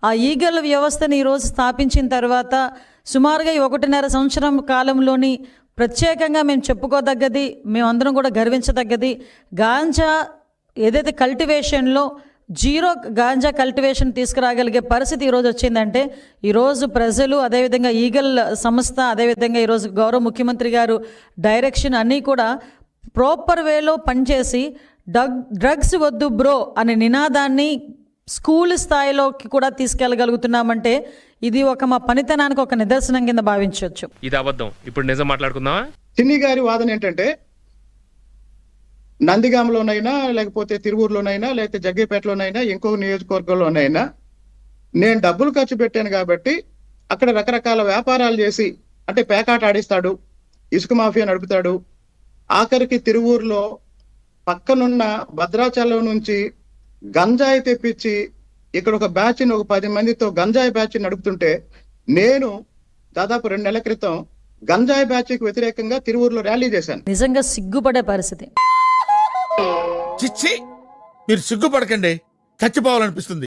ఆ ఈగల్ వ్యవస్థని ఈరోజు స్థాపించిన తర్వాత సుమారుగా 1.5 సంవత్సరం కాలంలోని ప్రత్యేకంగా మేము చెప్పుకోదగ్గది, మేమందరం కూడా గర్వించదగ్గది, గాంజా ఏదైతే కల్టివేషన్లో జీరో గాంజా కల్టివేషన్ తీసుకురాగలిగే పరిస్థితి ఈరోజు వచ్చిందంటే ఈరోజు ప్రజలు, అదేవిధంగా ఈగల్ సంస్థ, అదేవిధంగా ఈరోజు గౌరవ ముఖ్యమంత్రి గారు డైరెక్షన్ అన్నీ కూడా ప్రాపర్ వేలో పనిచేసి డ్రగ్స్ వద్దు బ్రో అనే నినాదాన్ని స్కూల్ స్థాయిలోకి కూడా తీసుకెళ్ళగలుగుతున్నామంటే ఇది మా పనితనానికి ఒక నిదర్శనం కింద భావించవచ్చు. ఇది అబద్ధం. ఇప్పుడు నిజం మాట్లాడుకుందామా? చిన్ని గారి వాదన ఏంటంటే నందిగామలోనైనా, లేకపోతే తిరువూరులోనైనా, లేకపోతే జగ్గేపేటలోనైనా, ఇంకొక నియోజకవర్గంలోనైనా నేను డబ్బులు ఖర్చు పెట్టాను కాబట్టి అక్కడ రకరకాల వ్యాపారాలు చేసి, అంటే పేకాట ఆడిస్తాడు, ఇసుక మాఫియా నడుపుతాడు, ఆఖరికి తిరువూరులో పక్కనున్న భద్రాచలం నుంచి గంజాయి తెప్పించి ఇక్కడ ఒక బ్యాచ్ని, ఒక 10 మందితో గంజాయి బ్యాచ్ నడుపుతుంటే నేను దాదాపు 2 నెలల క్రితం గంజాయి బ్యాచ్కి వ్యతిరేకంగా తిరువూరులో ర్యాలీ చేశాను. నిజంగా సిగ్గుపడే పరిస్థితి. చిచ్చి, మీరు సిగ్గుపడకండి, చచ్చిపోవాలనిపిస్తుంది.